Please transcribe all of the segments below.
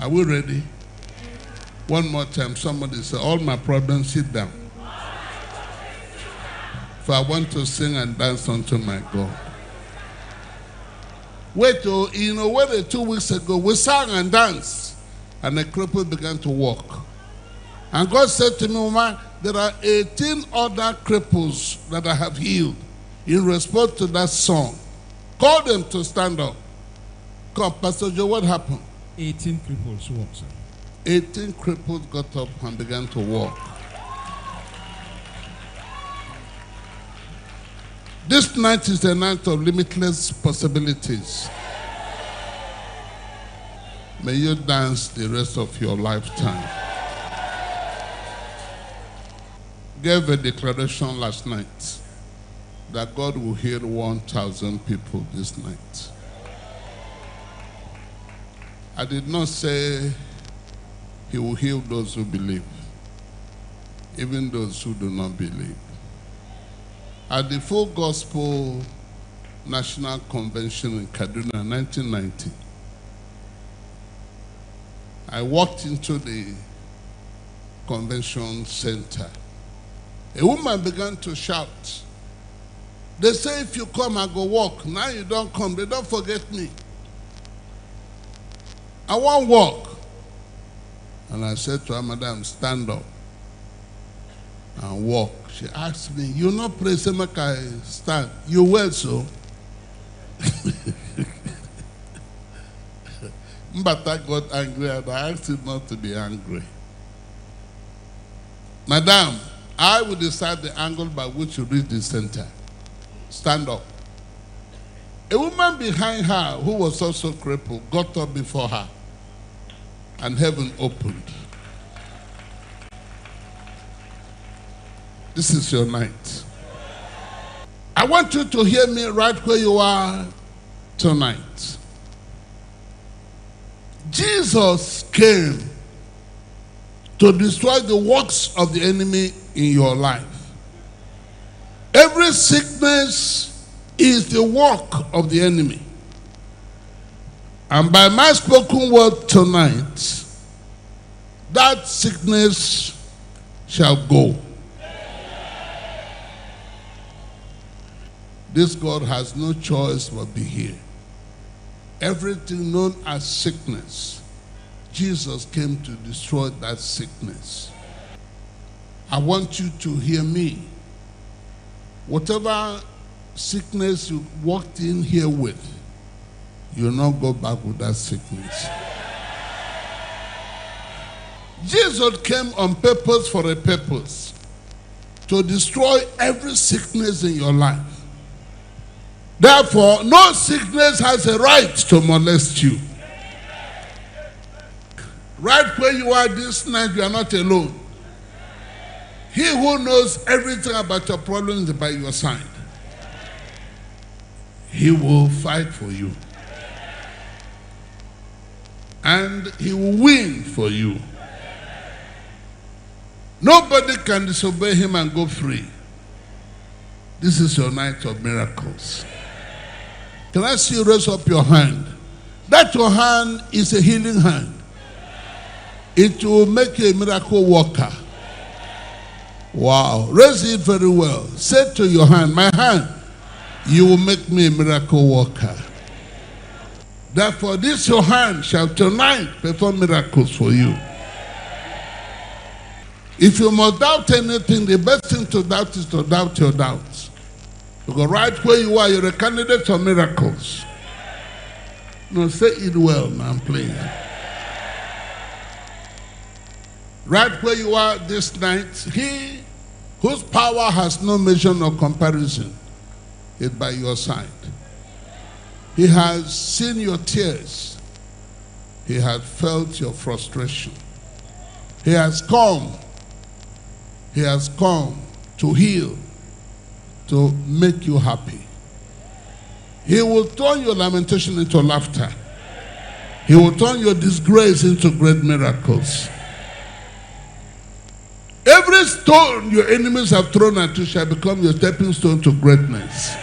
Are we ready? One more time. Somebody say, all my problems, sit down. For I want to sing and dance unto my God. Wait, oh, you know, when 2 weeks ago, we sang and danced, and the cripple began to walk. And God said to me, Mama, there are 18 other cripples that I have healed in response to that song. Call them to stand up. Come, Pastor Joe, what happened? 18 cripples walked, sir. 18 cripples got up and began to walk. This night is the night of limitless possibilities. May you dance the rest of your lifetime. Gave a declaration last night that God will heal 1,000 people this night. I did not say he will heal those who believe, even those who do not believe. At the Full Gospel National Convention in Kaduna in 1990, I walked into the convention center. A woman began to shout. They say, if you come, I go walk. Now you don't come. They don't forget me. I won't walk. And I said to her, Madam, stand up and walk. She asked me, you not pray, say, make I stand. You will, so. But I got angry and I asked him not to be angry. Madam, I will decide the angle by which you reach the center. Stand up. A woman behind her, who was also crippled, got up before her, and heaven opened. This is your night. I want you to hear me right where you are tonight. Jesus came to destroy the works of the enemy in your life. Every sickness is the work of the enemy. And by my spoken word tonight, that sickness shall go. This God has no choice but be here. Everything known as sickness, Jesus came to destroy that sickness. I want you to hear me. Whatever sickness you walked in here with, you'll not go back with that sickness. Jesus came on purpose for a purpose, to destroy every sickness in your life. Therefore, no sickness has a right to molest you. Right where you are this night, you are not alone. He who knows everything about your problems is by your side. He will fight for you. And he will win for you. Nobody can disobey him and go free. This is your night of miracles. Can I see you raise up your hand? That your hand is a healing hand. It will make you a miracle worker. Wow. Raise it very well. Say to your hand, my hand, you will make me a miracle worker. Therefore, this your hand shall tonight perform miracles for you. If you must doubt anything, the best thing to doubt is to doubt your doubts. Because right where you are, you're a candidate for miracles. No, say it well, man, please. Right where you are this night, he whose power has no measure nor comparison is by your side. He has seen your tears. He has felt your frustration. He has come. He has come to heal, to make you happy. He will turn your lamentation into laughter. He will turn your disgrace into great miracles. Every stone your enemies have thrown at you shall become your stepping stone to greatness.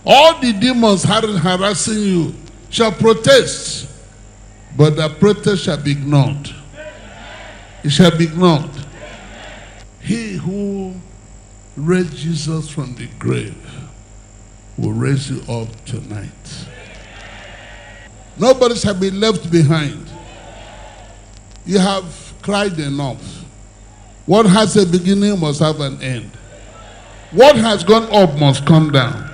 All the demons harassing you shall protest but the protest shall be ignored. It shall be ignored. He who raised Jesus from the grave will raise you up tonight. Nobody shall be left behind. You have cried enough. What has a beginning must have an end. What has gone up must come down.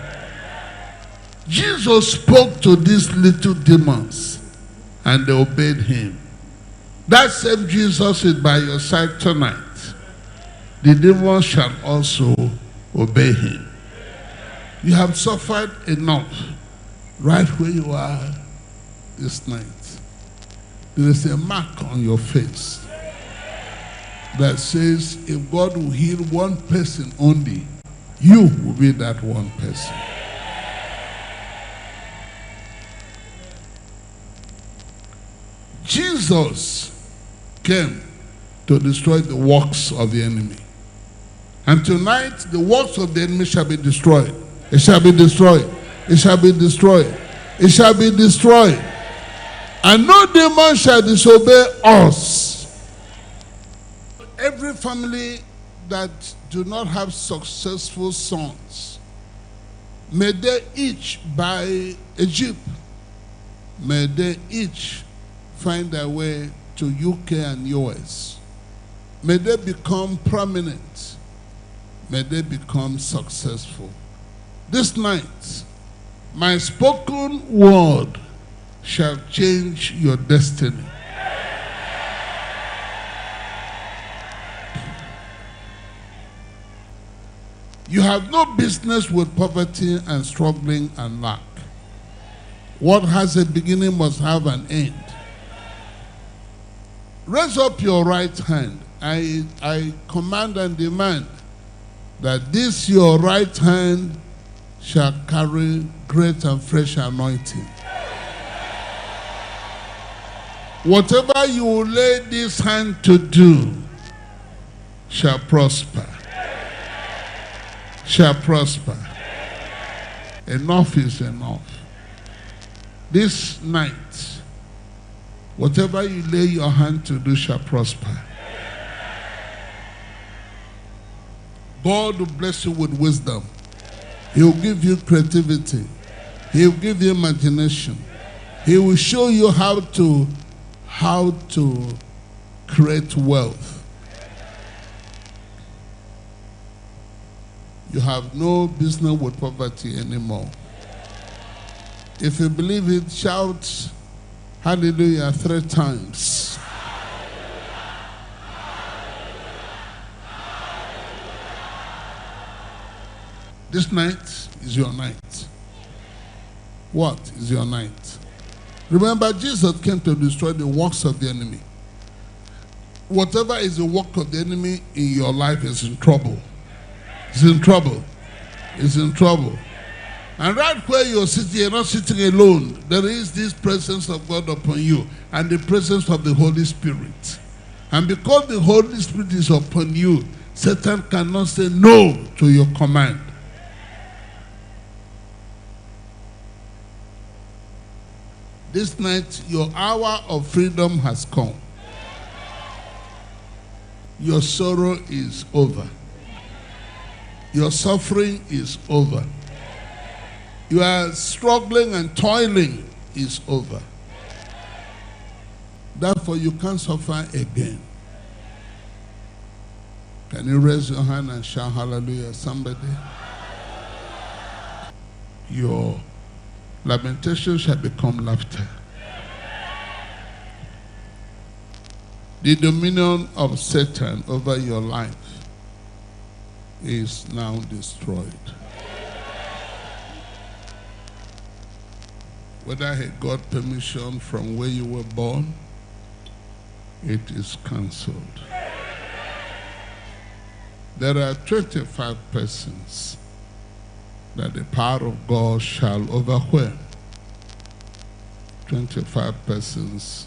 Jesus spoke to these little demons and they obeyed him. That same Jesus is by your side tonight. The demons shall also obey him. You have suffered enough right where you are this night. There is a mark on your face that says if God will heal one person only, you will be that one person. Jesus came to destroy the works of the enemy. And tonight, the works of the enemy shall be destroyed. It shall be destroyed. It shall be destroyed. It shall be destroyed. And no demon shall disobey us. Every family that do not have successful sons, may they each buy a jeep. May they each find their way to UK and US. May they become prominent. May they become successful. This night, my spoken word shall change your destiny. You have no business with poverty and struggling and lack. What has a beginning must have an end. Raise up your right hand. I command and demand that this your right hand shall carry great and fresh anointing. Whatever you will lay this hand to do shall prosper. Shall prosper. Enough is enough. This night, whatever you lay your hand to do shall prosper. God will bless you with wisdom. He will give you creativity. He will give you imagination. He will show you how to create wealth. You have no business with poverty anymore. If you believe it, shout hallelujah 3 times. This night is your night. What is your night? Remember, Jesus came to destroy the works of the enemy. Whatever is the work of the enemy in your life is in trouble. It's in trouble. It's in trouble. And right where you're sitting, you're not sitting alone. There is this presence of God upon you and the presence of the Holy Spirit. And because the Holy Spirit is upon you, Satan cannot say no to your command. This night, your hour of freedom has come. Your sorrow is over. Your suffering is over. Your struggling and toiling is over. Therefore, you can't suffer again. Can you raise your hand and shout hallelujah, somebody? Your lamentation shall become laughter. The dominion of Satan over your life is now destroyed. Whether he got permission from where you were born, it is cancelled. There are 25 persons that the power of God shall overwhelm. 25 persons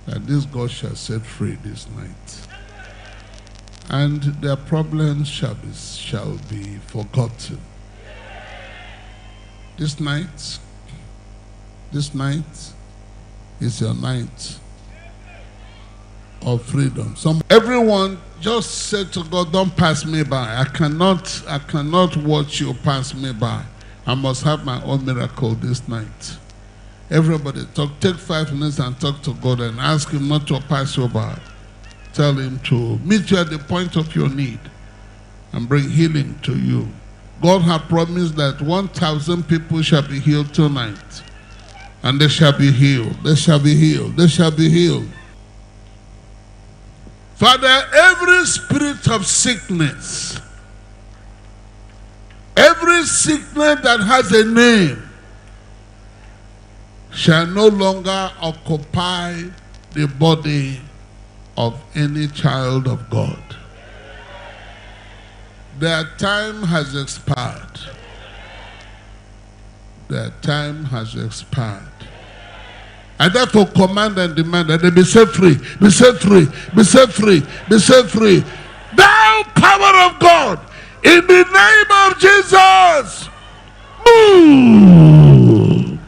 that this God shall set free this night. And their problems shall be forgotten. This night, It's your night of freedom. Everyone just said to God, don't pass me by. I cannot watch you pass me by. I must have my own miracle this night. Everybody take 5 minutes and talk to God and ask him not to pass you by. Tell him to meet you at the point of your need and bring healing to you. God has promised that 1,000 people shall be healed tonight. And they shall be healed. They shall be healed. They shall be healed. Father, every spirit of sickness, every sickness that has a name, shall no longer occupy the body of any child of God. Their time has expired. Their time has expired. I therefore command and demand that they be set free, be set free, be set free, be set free. Thou power of God, in the name of Jesus, move.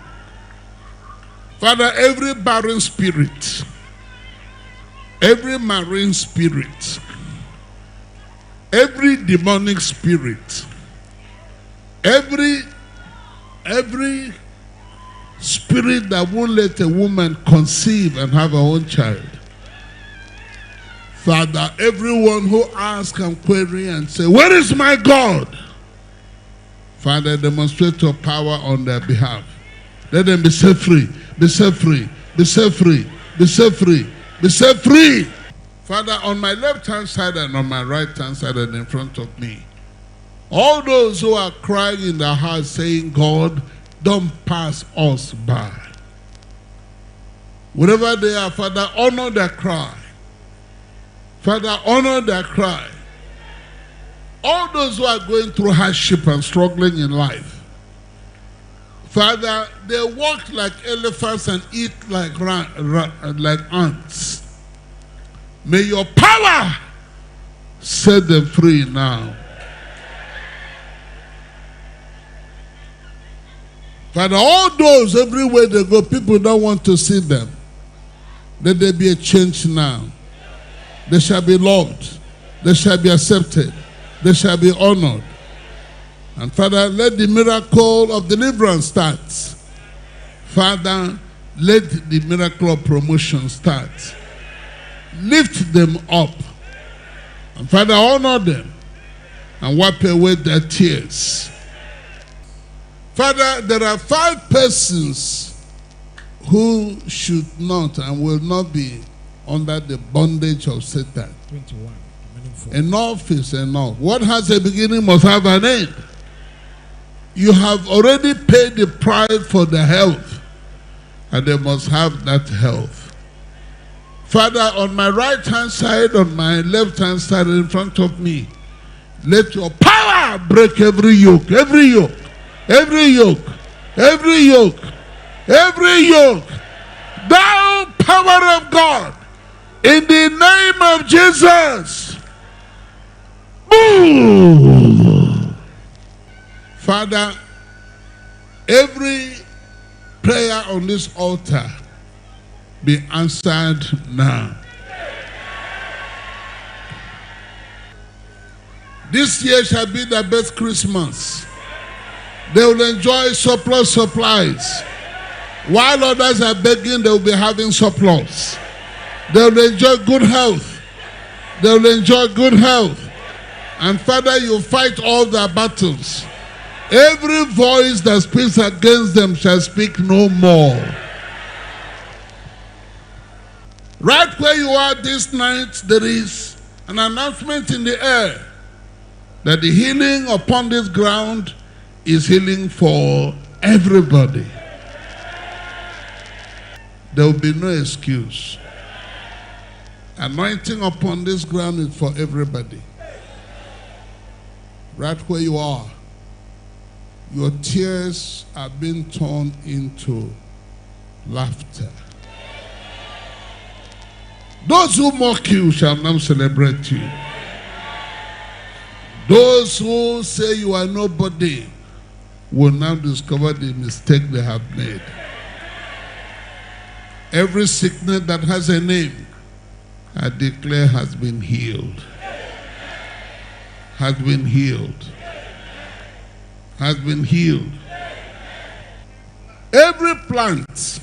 Father, every barren spirit, every marine spirit, every demonic spirit, every spirit that won't let a woman conceive and have her own child. Father, everyone who asks and query and say, where is my God? Father, demonstrate your power on their behalf. Let them be set free, be set free, be set free, be set free, be set free. Father, on my left-hand side and on my right-hand side and in front of me, all those who are crying in their hearts saying, God, don't pass us by. Wherever they are, Father, honor their cry. Father, honor their cry. All those who are going through hardship and struggling in life, Father, they walk like elephants and eat like ants. May your power set them free now. Father, all those, everywhere they go, people don't want to see them. Let there be a change now. They shall be loved. They shall be accepted. They shall be honored. And Father, let the miracle of deliverance start. Father, let the miracle of promotion start. Lift them up. And Father, honor them and wipe away their tears. Father, there are 5 persons who should not and will not be under the bondage of Satan. 21. Enough is enough. What has a beginning must have an end. You have already paid the price for the health, and they must have that health. Father, on my right-hand side, on my left-hand side, in front of me, let your power break every yoke, every yoke. Every yoke, every yoke, every yoke, thou power of God, in the name of Jesus, move. Father, every prayer on this altar be answered now. This year shall be the best Christmas. They will enjoy surplus supplies. While others are begging, they will be having surplus. They will enjoy good health. They will enjoy good health. And Father, you fight all their battles. Every voice that speaks against them shall speak no more. Right where you are this night, there is an announcement in the air that the healing upon this ground is healing for everybody. There will be no excuse. Anointing upon this ground is for everybody. Right where you are, your tears are being turned into laughter. Those who mock you shall now celebrate you. Those who say you are nobody will now discover the mistake they have made. Every sickness that has a name, I declare has been healed. Has been healed. Has been healed. Every plant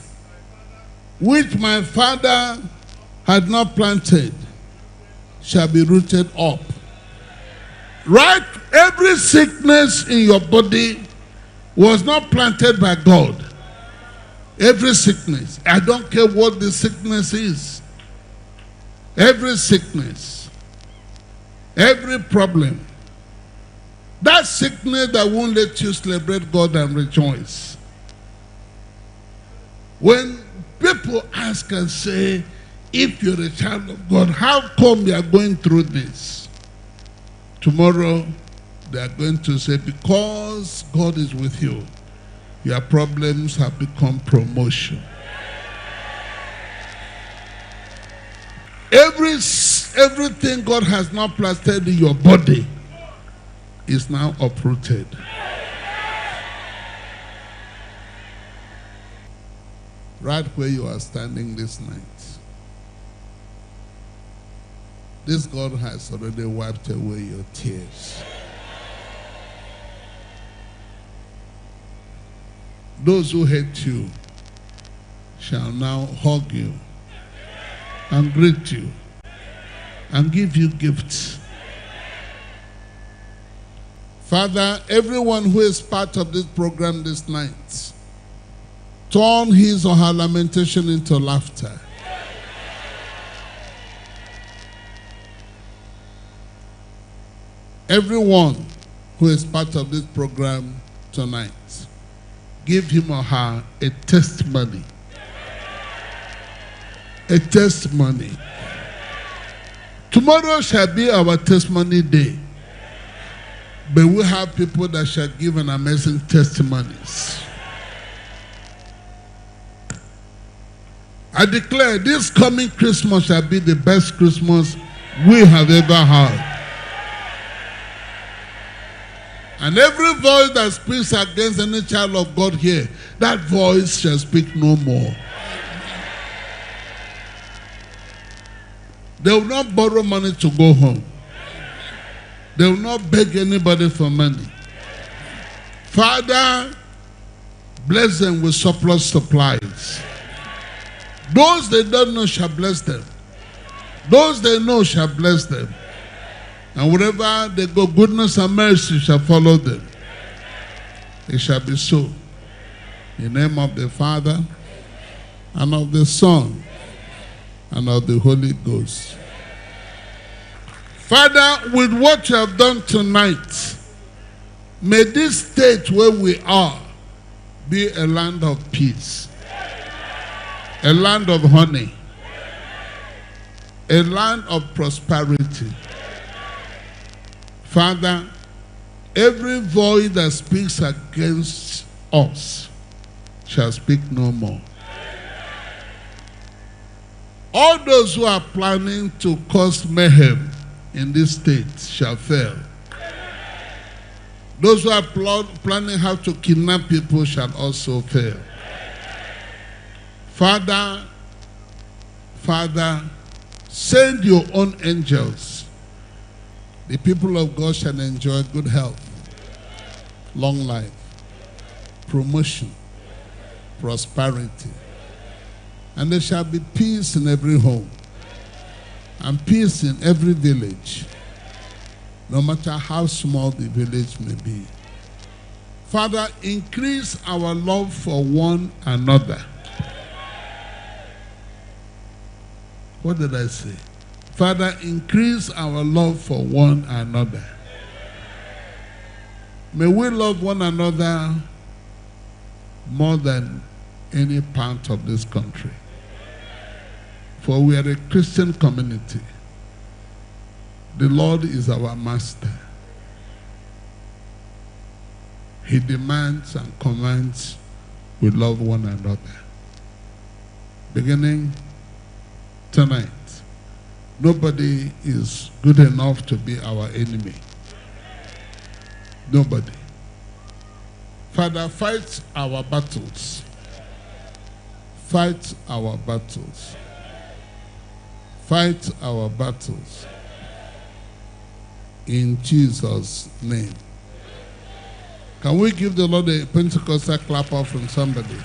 which my Father had not planted shall be rooted up. Right? Every sickness in your body was not planted by God. Every sickness. I don't care what the sickness is. Every sickness. Every problem. That sickness that won't let you celebrate God and rejoice. When people ask and say, if you're a child of God, how come you are going through this? Tomorrow, they are going to say, because God is with you, your problems have become promotion. Everything God has not planted in your body is now uprooted. Right where you are standing this night, this God has already wiped away your tears. Those who hate you shall now hug you and greet you and give you gifts. Father, everyone who is part of this program this night, turn his or her lamentation into laughter. Everyone who is part of this program tonight, give him or her a testimony. A testimony. Tomorrow shall be our testimony day. But we have people that shall give an amazing testimonies. I declare this coming Christmas shall be the best Christmas we have ever had. And every voice that speaks against any child of God here, that voice shall speak no more. They will not borrow money to go home. They will not beg anybody for money. Father, bless them with surplus supplies. Those they don't know shall bless them. Those they know shall bless them. And wherever they go, goodness and mercy shall follow them. It shall be so. In the name of the Father, and of the Son, and of the Holy Ghost. Father, with what you have done tonight, may this state where we are be a land of peace, a land of honey, a land of prosperity. Father, every voice that speaks against us shall speak no more. All those who are planning to cause mayhem in this state shall fail. Those who are planning how to kidnap people shall also fail. Father, send your own angels. The people of God shall enjoy good health, long life, promotion, prosperity. And there shall be peace in every home and peace in every village, no matter how small the village may be. Father, increase our love for one another. What did I say? Father, increase our love for one another. May we love one another more than any part of this country. For we are a Christian community. The Lord is our master. He demands and commands we love one another. Beginning tonight, nobody is good enough to be our enemy. Nobody. Father, fight our battles. Fight our battles. Fight our battles. In Jesus' name. Can we give the Lord a Pentecostal clap off from somebody?